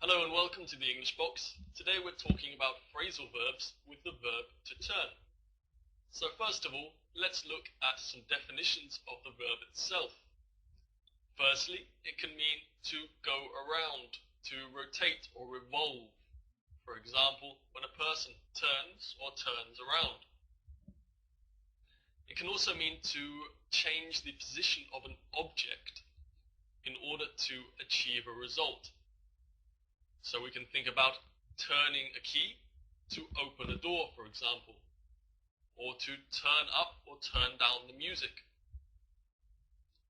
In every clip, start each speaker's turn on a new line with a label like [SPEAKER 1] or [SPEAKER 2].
[SPEAKER 1] Hello and welcome to the English Box. Today we're talking about phrasal verbs with the verb to turn. So first of all, let's look at some definitions of the verb itself. Firstly, it can mean to go around, to rotate or revolve. For example, when a person turns or turns around. It can also mean to change the position of an object in order to achieve a result. So we can think about turning a key to open a door, for example, or to turn up or turn down the music,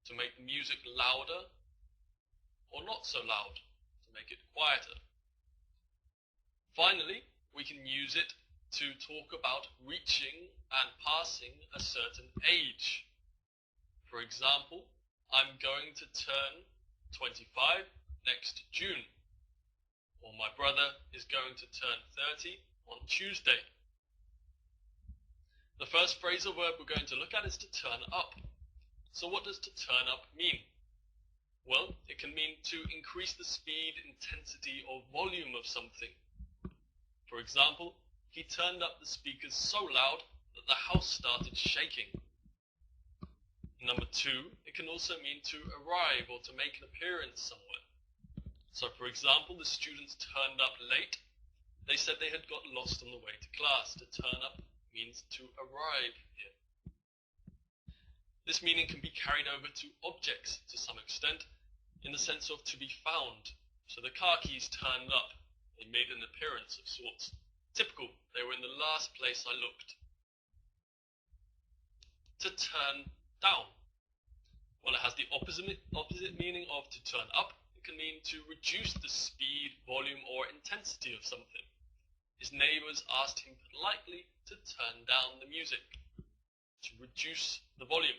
[SPEAKER 1] to make the music louder or not so loud, to make it quieter. Finally, we can use it to talk about reaching and passing a certain age. For example, I'm going to turn 25 next June. Or my brother is going to turn 30 on Tuesday. The first phrasal verb we're going to look at is to turn up. So what does to turn up mean? Well, it can mean to increase the speed, intensity, or volume of something. For example, he turned up the speakers so loud that the house started shaking. Number two, it can also mean to arrive or to make an appearance somewhere. So, for example, the students turned up late. They said they had got lost on the way to class. To turn up means to arrive here. This meaning can be carried over to objects to some extent, in the sense of to be found. So the car keys turned up. They made an appearance of sorts. Typical, they were in the last place I looked. To turn down. Well, it has the opposite meaning of to turn up. Can mean to reduce the speed, volume, or intensity of something. His neighbours asked him politely to turn down the music, to reduce the volume.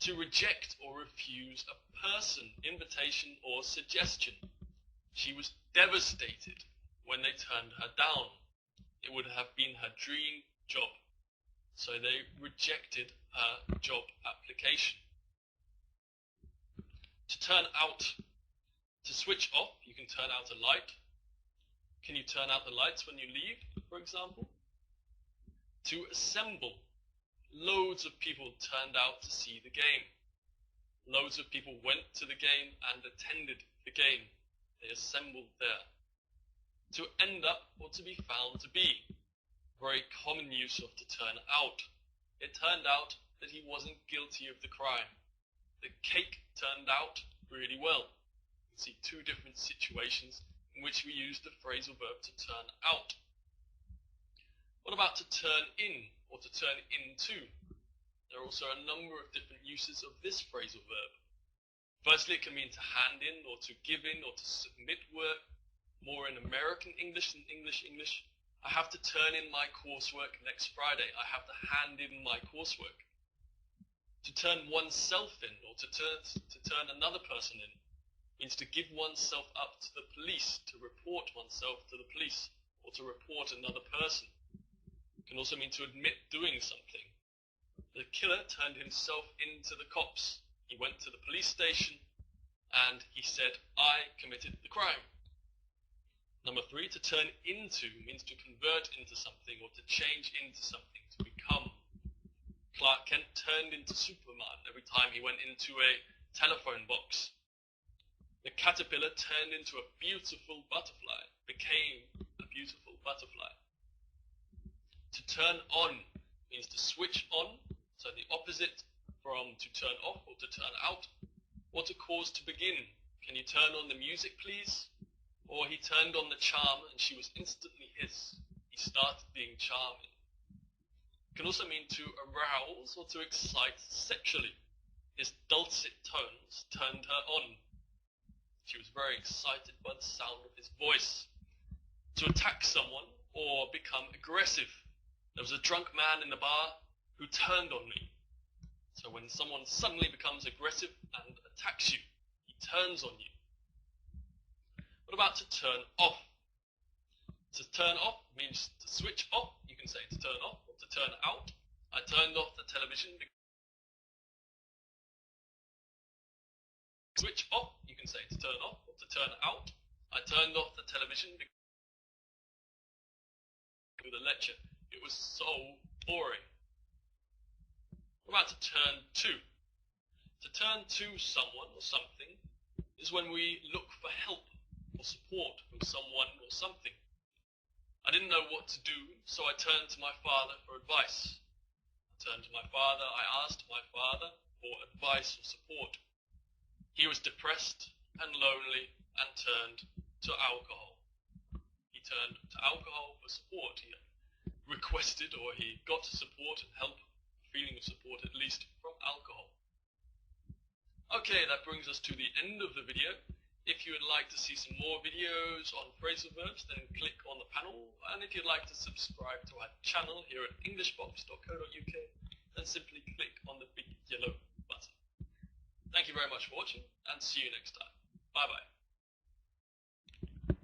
[SPEAKER 1] To reject or refuse a person, invitation, or suggestion. She was devastated when they turned her down. It would have been her dream job, so they rejected her job application. To turn out. To switch off, you can turn out a light. Can you turn out the lights when you leave, for example? To assemble. Loads of people turned out to see the game. Loads of people went to the game and attended the game. They assembled there. To end up or to be found to be. Very common use of to turn out. It turned out that he wasn't guilty of the crime. The cake turned out really well. You can see two different situations in which we use the phrasal verb to turn out. What about to turn in or to turn into? There are also a number of different uses of this phrasal verb. Firstly, it can mean to hand in or to give in or to submit work. More in American English than English. I have to turn in my coursework next Friday. I have to hand in my coursework. To turn oneself in or to turn another person in means to give oneself up to the police, to report oneself to the police, or to report another person. It can also mean to admit doing something. The killer turned himself into the cops. He went to the police station and he said, I committed the crime. Number three, to turn into means to convert into something or to change into something, to become. Clark Kent turned into Superman every time he went into a telephone box. The caterpillar turned into a beautiful butterfly, became a beautiful butterfly. To turn on means to switch on, so the opposite from to turn off or to turn out, or to cause to begin. Can you turn on the music, please? Or he turned on the charm and she was instantly his. He started being charming. It can also mean to arouse or to excite sexually. His dulcet tones turned her on. She was very excited by the sound of his voice. To attack someone or become aggressive. There was a drunk man in the bar who turned on me. So when someone suddenly becomes aggressive and attacks you, he turns on you. What about to turn off? To turn off means to switch off. You can say to turn off or to turn out. I turned off the television. Switch off, you can say to turn off or to turn out. I turned off the television because of the lecture. It was so boring. We're about to turn to. To turn to someone or something is when we look for help or support from someone or something. I didn't know what to do, so I turned to my father for advice. I turned to my father. I asked my father for advice or support. He was depressed and lonely and turned to alcohol. He turned to alcohol for support. He requested, or he got support and help, feeling of support at least, from alcohol. Okay, that brings us to the end of the video. If you would like to see some more videos on phrasal verbs, then click on the panel. And if you'd like to subscribe to our channel here at englishbox.co.uk, then simply click on the big yellow button. Thank you very much for watching, and see you next time. Bye bye.